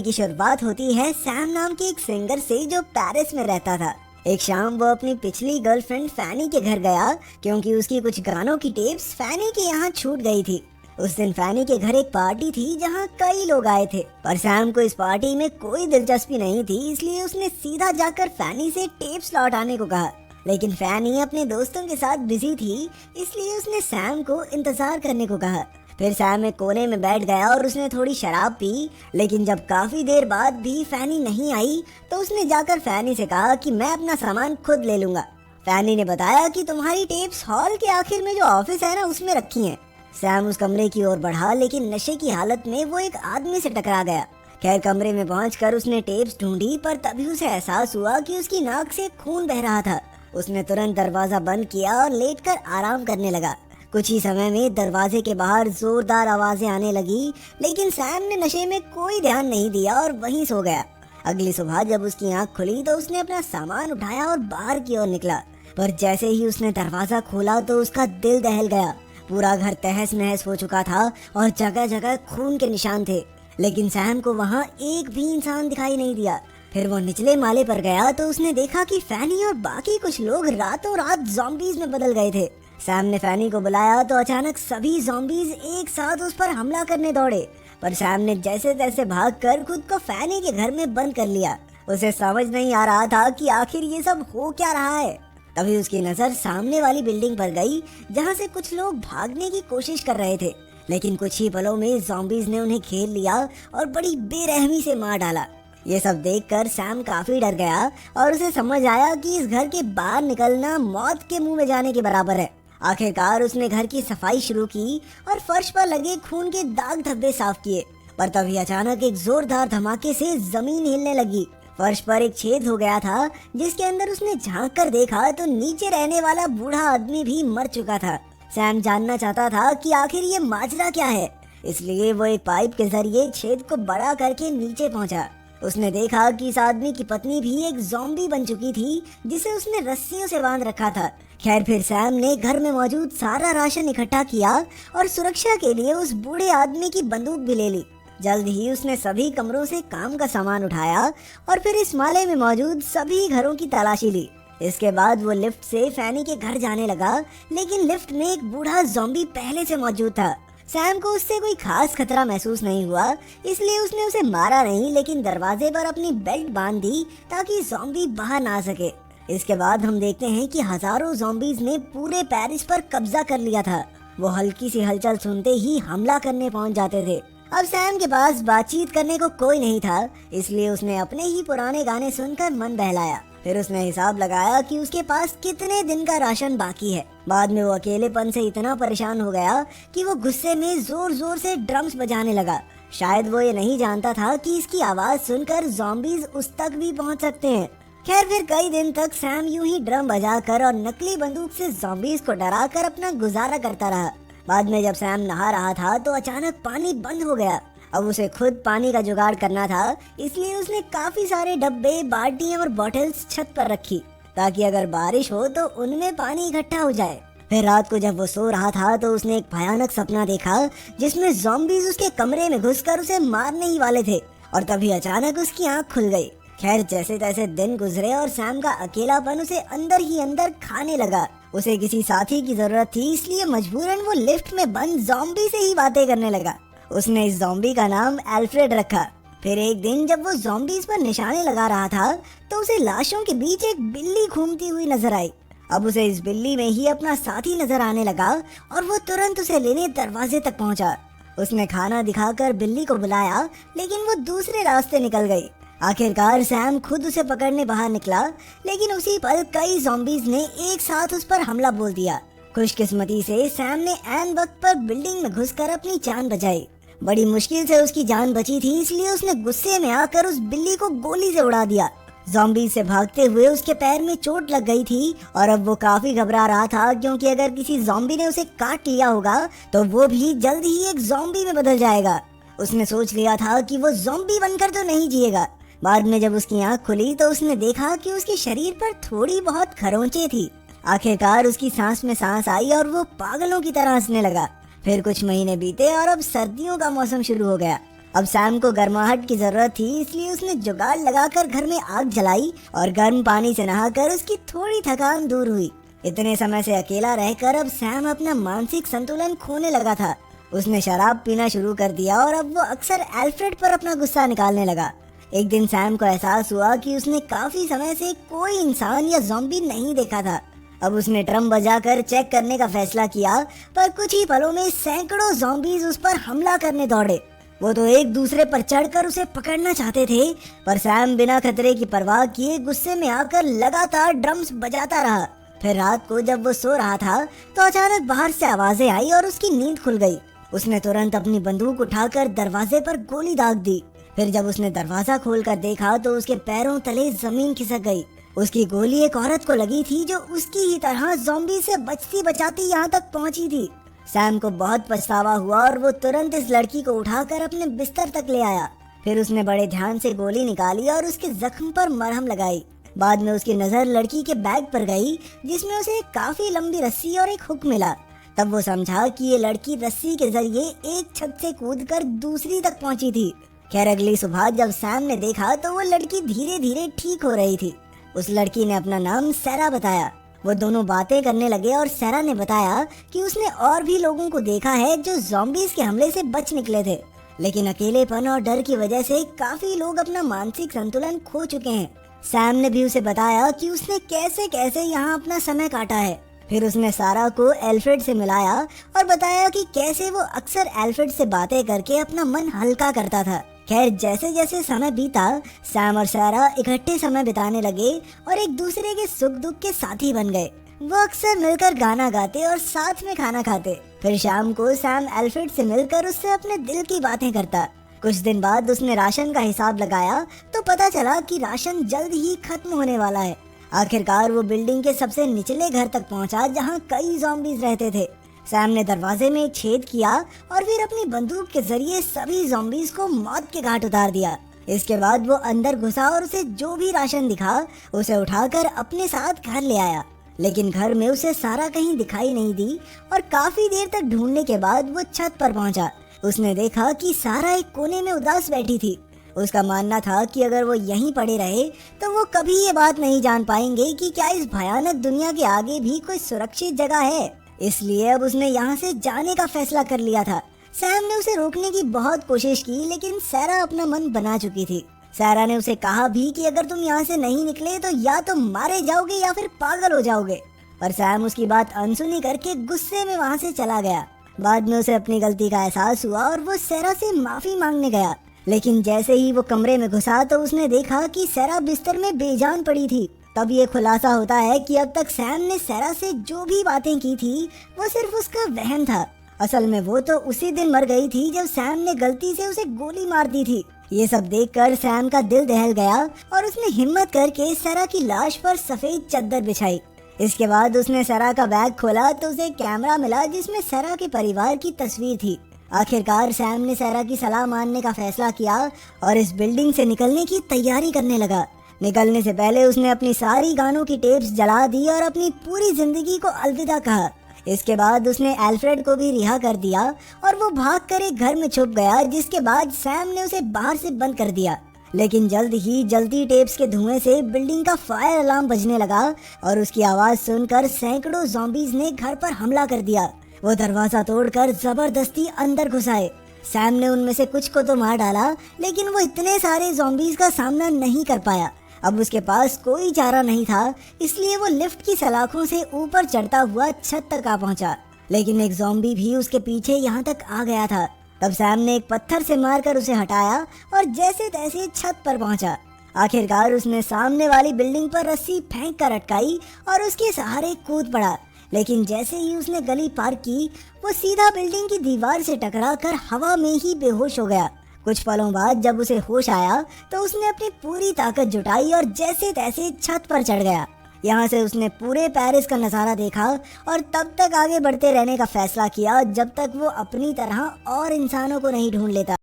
की शुरुआत होती है सैम नाम के एक सिंगर से जो पेरिस में रहता था। एक शाम वो अपनी पिछली गर्लफ्रेंड फैनी के घर गया क्योंकि उसकी कुछ गानों की टेप्स फैनी के यहाँ छूट गई थी। उस दिन फैनी के घर एक पार्टी थी जहाँ कई लोग आए थे, पर सैम को इस पार्टी में कोई दिलचस्पी नहीं थी, इसलिए उसने सीधा जाकर फैनी से टेप्स लौट आने को कहा। लेकिन फैनी अपने दोस्तों के साथ बिजी थी, इसलिए उसने सैम को इंतजार करने को कहा। फिर सैम एक कोने में बैठ गया और उसने थोड़ी शराब पी। लेकिन जब काफी देर बाद भी फैनी नहीं आई तो उसने जाकर फैनी से कहा कि मैं अपना सामान खुद ले लूंगा। फैनी ने बताया कि तुम्हारी टेप्स हॉल के आखिर में जो ऑफिस है ना, उसमें रखी हैं। सैम उस कमरे की ओर बढ़ा, लेकिन नशे की हालत में वो एक आदमी से टकरा गया। खैर कमरे में पहुंचकर उसने टेप्स ढूंढी, पर तभी उसे एहसास हुआ कि उसकी नाक से खून बह रहा था। उसने तुरंत दरवाजा बंद किया और लेटकर आराम करने लगा। कुछ ही समय में दरवाजे के बाहर जोरदार आवाजें आने लगी, लेकिन सैम ने नशे में कोई ध्यान नहीं दिया और वहीं सो गया। अगली सुबह जब उसकी आंख खुली तो उसने अपना सामान उठाया और बाहर की ओर निकला, पर जैसे ही उसने दरवाजा खोला तो उसका दिल दहल गया। पूरा घर तहस नहस हो चुका था और जगह जगह खून के निशान थे, लेकिन सैम को वहाँ एक भी इंसान दिखाई नहीं दिया। फिर वो निचले माले पर गया तो उसने देखा कि फैनी और बाकी कुछ लोग रातों रात ज़ॉम्बीज में बदल गए थे। सैम ने फैनी को बुलाया तो अचानक सभी ज़ॉम्बीज एक साथ उस पर हमला करने दौड़े, पर सैम ने जैसे तैसे भागकर खुद को फैनी के घर में बंद कर लिया। उसे समझ नहीं आ रहा था कि आखिर ये सब हो क्या रहा है। तभी उसकी नजर सामने वाली बिल्डिंग पर गई, जहाँ से कुछ लोग भागने की कोशिश कर रहे थे, लेकिन कुछ ही पलों में ज़ॉम्बीज ने उन्हें घेर लिया और बड़ी बेरहमी से मार डाला। ये सब देखकर सैम काफी डर गया और उसे समझ आया कि इस घर के बाहर निकलना मौत के मुंह में जाने के बराबर है। आखिरकार उसने घर की सफाई शुरू की और फर्श पर लगे खून के दाग धब्बे साफ किए, पर तभी अचानक एक जोरदार धमाके से जमीन हिलने लगी। फर्श पर एक छेद हो गया था, जिसके अंदर उसने झांक कर देखा तो नीचे रहने वाला बूढ़ा आदमी भी मर चुका था। सैम जानना चाहता था कि आखिर ये माजरा क्या है, इसलिए वो एक पाइप के जरिए छेद को बड़ा करके नीचे पहुंचा। उसने देखा कि इस आदमी की पत्नी भी एक ज़ॉम्बी बन चुकी थी, जिसे उसने रस्सियों से बांध रखा था। खैर फिर सैम ने घर में मौजूद सारा राशन इकट्ठा किया और सुरक्षा के लिए उस बूढ़े आदमी की बंदूक भी ले ली। जल्द ही उसने सभी कमरों से काम का सामान उठाया और फिर इस माले में मौजूद सभी घरों की तलाशी ली। इसके बाद वो लिफ्ट से फैनी के घर जाने लगा, लेकिन लिफ्ट में एक बूढ़ा ज़ॉम्बी पहले से मौजूद था। सैम को उससे कोई खास खतरा महसूस नहीं हुआ, इसलिए उसने उसे मारा नहीं, लेकिन दरवाजे पर अपनी बेल्ट बांध दी ताकि ज़ॉम्बी बाहर ना आ सके। इसके बाद हम देखते हैं कि हजारों ज़ॉम्बीज ने पूरे पेरिस पर कब्जा कर लिया था। वो हल्की सी हलचल सुनते ही हमला करने पहुंच जाते थे। अब सैम के पास बातचीत करने को कोई नहीं था, इसलिए उसने अपने ही पुराने गाने सुनकर मन बहलाया। फिर उसने हिसाब लगाया कि उसके पास कितने दिन का राशन बाकी है। बाद में वो अकेलेपन से इतना परेशान हो गया कि वो गुस्से में जोर जोर से ड्रम्स बजाने लगा। शायद वो ये नहीं जानता था कि इसकी आवाज सुनकर ज़ॉम्बीज उस तक भी पहुंच सकते हैं। खैर फिर कई दिन तक सैम यूं ही ड्रम बजाकर और नकली बंदूक से ज़ॉम्बीज को डराकर अपना गुजारा करता रहा। बाद में जब सैम नहा रहा था तो अचानक पानी बंद हो गया। अब उसे खुद पानी का जुगाड़ करना था, इसलिए उसने काफी सारे डब्बे, बाल्टियां और बॉटल्स छत पर रखी ताकि अगर बारिश हो तो उनमें पानी इकट्ठा हो जाए। फिर रात को जब वो सो रहा था तो उसने एक भयानक सपना देखा, जिसमें ज़ॉम्बीज उसके कमरे में घुसकर उसे मारने ही वाले थे, और तभी अचानक उसकी आंख खुल गई। खैर जैसे तैसे दिन गुजरे और सैम का अकेलापन उसे अंदर ही अंदर खाने लगा। उसे किसी साथी की जरूरत थी, इसलिए मजबूरन वो लिफ्ट में बंद ज़ॉम्बी से ही बातें करने लगा। उसने इस ज़ॉम्बी का नाम अल्फ्रेड रखा। फिर एक दिन जब वो ज़ॉम्बीज पर निशाने लगा रहा था तो उसे लाशों के बीच एक बिल्ली घूमती हुई नजर आई। अब उसे इस बिल्ली में ही अपना साथी नजर आने लगा और वो तुरंत उसे लेने दरवाजे तक पहुंचा। उसने खाना दिखाकर बिल्ली को बुलाया, लेकिन वो दूसरे रास्ते निकल गई। आखिरकार सैम खुद उसे पकड़ने बाहर निकला, लेकिन उसी पल कई ज़ॉम्बीज ने एक साथ उस पर हमला बोल दिया। खुशकिस्मती से सैम ने ऐन वक्त पर बिल्डिंग में घुसकर अपनी जान बचाई। बड़ी मुश्किल से उसकी जान बची थी, इसलिए उसने गुस्से में आकर उस बिल्ली को गोली से उड़ा दिया। ज़ॉम्बीज से भागते हुए उसके पैर में चोट लग गई थी और अब वो काफी घबरा रहा था, क्योंकि अगर किसी ज़ॉम्बी ने उसे काट लिया होगा तो वो भी जल्द ही एक ज़ॉम्बी में बदल जाएगा। उसने सोच लिया था कि वो ज़ॉम्बी बनकर तो नहीं जिएगा। बाद में जब उसकी आंख खुली तो उसने देखा कि उसके शरीर पर थोड़ी बहुत खरोंचें थी। आखिरकार उसकी सांस में सांस आई और वो पागलों की तरह हंसने लगा। फिर कुछ महीने बीते और अब सर्दियों का मौसम शुरू हो गया। अब सैम को गर्माहट की जरूरत थी, इसलिए उसने जुगाड़ लगाकर घर में आग जलाई और गर्म पानी से नहाकर उसकी थोड़ी थकान दूर हुई। इतने समय से अकेला रहकर अब सैम अपना मानसिक संतुलन खोने लगा था। उसने शराब पीना शुरू कर दिया और अब वो अक्सर एल्फ्रेड पर अपना गुस्सा निकालने लगा। एक दिन सैम को एहसास हुआ कि उसने काफी समय से कोई इंसान या ज़ॉम्बी नहीं देखा था। अब उसने ड्रम बजाकर चेक करने का फैसला किया, पर कुछ ही पलों में सैकड़ों ज़ॉम्बीज उस पर हमला करने दौड़े। वो तो एक दूसरे पर चढ़कर उसे पकड़ना चाहते थे, पर सैम बिना खतरे की परवाह किए गुस्से में आकर लगातार ड्रम्स बजाता रहा। फिर रात को जब वो सो रहा था तो अचानक बाहर से आवाजें आई और उसकी नींद खुल गई। उसने तुरंत अपनी बंदूक उठाकर दरवाजे पर गोली दाग दी। फिर जब उसने दरवाजा खोलकर देखा तो उसके पैरों तले जमीन खिसक गई। उसकी गोली एक औरत को लगी थी जो उसकी ही तरह ज़ॉम्बी से बचती बचाती यहाँ तक पहुँची थी। सैम को बहुत पछतावा हुआ और वो तुरंत इस लड़की को उठाकर अपने बिस्तर तक ले आया। फिर उसने बड़े ध्यान से गोली निकाली और उसके जख्म पर मरहम लगाई। बाद में उसकी नजर लड़की के बैग पर गई, जिसमें उसे एक काफी लंबी रस्सी और एक हुक मिला। तब वो समझा कि ये लड़की रस्सी के जरिए एक छत से कूदकर दूसरी तक पहुंची थी। खैर अगली सुबह जब सैम ने देखा तो वो लड़की धीरे धीरे ठीक हो रही थी। उस लड़की ने अपना नाम सैरा बताया। वो दोनों बातें करने लगे और सैरा ने बताया कि उसने और भी लोगों को देखा है जो ज़ॉम्बीज के हमले से बच निकले थे, लेकिन अकेलेपन और डर की वजह से काफी लोग अपना मानसिक संतुलन खो चुके हैं। सैम ने भी उसे बताया कि उसने कैसे कैसे यहाँ अपना समय काटा है। फिर उसने सारा को एल्फ्रेड से मिलाया और बताया कि कैसे वो अक्सर एल्फ्रेड से बातें करके अपना मन हल्का करता था। खैर जैसे जैसे समय बीता, सैम और सारा इकट्ठे समय बिताने लगे और एक दूसरे के सुख दुख के साथी बन गए। वो अक्सर मिलकर गाना गाते और साथ में खाना खाते। फिर शाम को सैम एल्फ्रेड से मिलकर उससे अपने दिल की बातें करता। कुछ दिन बाद उसने राशन का हिसाब लगाया तो पता चला कि राशन जल्द ही खत्म होने वाला है। आखिरकार वो बिल्डिंग के सबसे निचले घर तक पहुंचा, जहां कई ज़ॉम्बीज रहते थे। सैम ने दरवाजे में एक छेद किया और फिर अपनी बंदूक के जरिए सभी ज़ॉम्बीज को मौत के घाट उतार दिया। इसके बाद वो अंदर घुसा और उसे जो भी राशन दिखा उसे उठाकर अपने साथ घर ले आया। लेकिन घर में उसे सारा कहीं दिखाई नहीं दी और काफी देर तक ढूंढने के बाद वो छत पर पहुंचा। उसने देखा कि सारा एक कोने में उदास बैठी थी। उसका मानना था कि अगर वो यहीं पड़े रहे तो वो कभी ये बात नहीं जान पाएंगे कि क्या इस भयानक दुनिया के आगे भी कोई सुरक्षित जगह है। इसलिए अब उसने यहाँ से जाने का फैसला कर लिया था। सैम ने उसे रोकने की बहुत कोशिश की, लेकिन सारा अपना मन बना चुकी थी। सारा ने उसे कहा भी कि अगर तुम यहाँ से नहीं निकले तो या तो मारे जाओगे या फिर पागल हो जाओगे, पर सैम उसकी बात अनसुनी करके गुस्से में वहाँ से चला गया। बाद में उसे अपनी गलती का एहसास हुआ और वो सारा से माफी मांगने गया। लेकिन जैसे ही वो कमरे में घुसा तो उसने देखा कि सारा बिस्तर में बेजान पड़ी थी। तब ये खुलासा होता है कि अब तक सैम ने सारा से जो भी बातें की थी वो सिर्फ उसका वहम था। असल में वो तो उसी दिन मर गई थी जब सैम ने गलती से उसे गोली मार दी थी। ये सब देखकर सैम का दिल दहल गया और उसने हिम्मत करके सारा की लाश पर सफेद चादर बिछाई। इसके बाद उसने सारा का बैग खोला तो उसे कैमरा मिला जिसमें सारा के परिवार की तस्वीर थी। आखिरकार सैम ने सारा की सलाह मानने का फैसला किया और इस बिल्डिंग से निकलने की तैयारी करने लगा। निकलने से पहले उसने अपनी सारी गानों की टेप्स जला दी और अपनी पूरी जिंदगी को अलविदा कहा। इसके बाद उसने एल्फ्रेड को भी रिहा कर दिया और वो भागकर एक घर में छुप गया, जिसके बाद सैम ने उसे बाहर से बंद कर दिया। लेकिन जल्द ही जलती टेप्स के धुएं से बिल्डिंग का फायर अलार्म बजने लगा और उसकी आवाज सुनकर सैकड़ों ज़ॉम्बीज ने घर पर हमला कर दिया। वो दरवाजा तोड़कर जबरदस्ती अंदर घुस आए। सैम ने उनमें से कुछ को तो मार डाला, लेकिन वो इतने सारे ज़ॉम्बीज का सामना नहीं कर पाया। अब उसके पास कोई चारा नहीं था, इसलिए वो लिफ्ट की सलाखों से ऊपर चढ़ता हुआ छत तक आ पहुंचा। लेकिन एक ज़ॉम्बी भी उसके पीछे यहाँ तक आ गया था। तब सैम ने एक पत्थर से मारकर उसे हटाया और जैसे तैसे छत पर पहुंचा। आखिरकार उसने सामने वाली बिल्डिंग पर रस्सी फेंक कर अटकाई और उसके सहारे कूद पड़ा। लेकिन जैसे ही उसने गली पार की, वो सीधा बिल्डिंग की दीवार से टकरा कर हवा में ही बेहोश हो गया। कुछ पलों बाद जब उसे होश आया तो उसने अपनी पूरी ताकत जुटाई और जैसे तैसे छत पर चढ़ गया। यहाँ से उसने पूरे पेरिस का नज़ारा देखा और तब तक आगे बढ़ते रहने का फैसला किया जब तक वो अपनी तरह और इंसानों को नहीं ढूंढ लेता।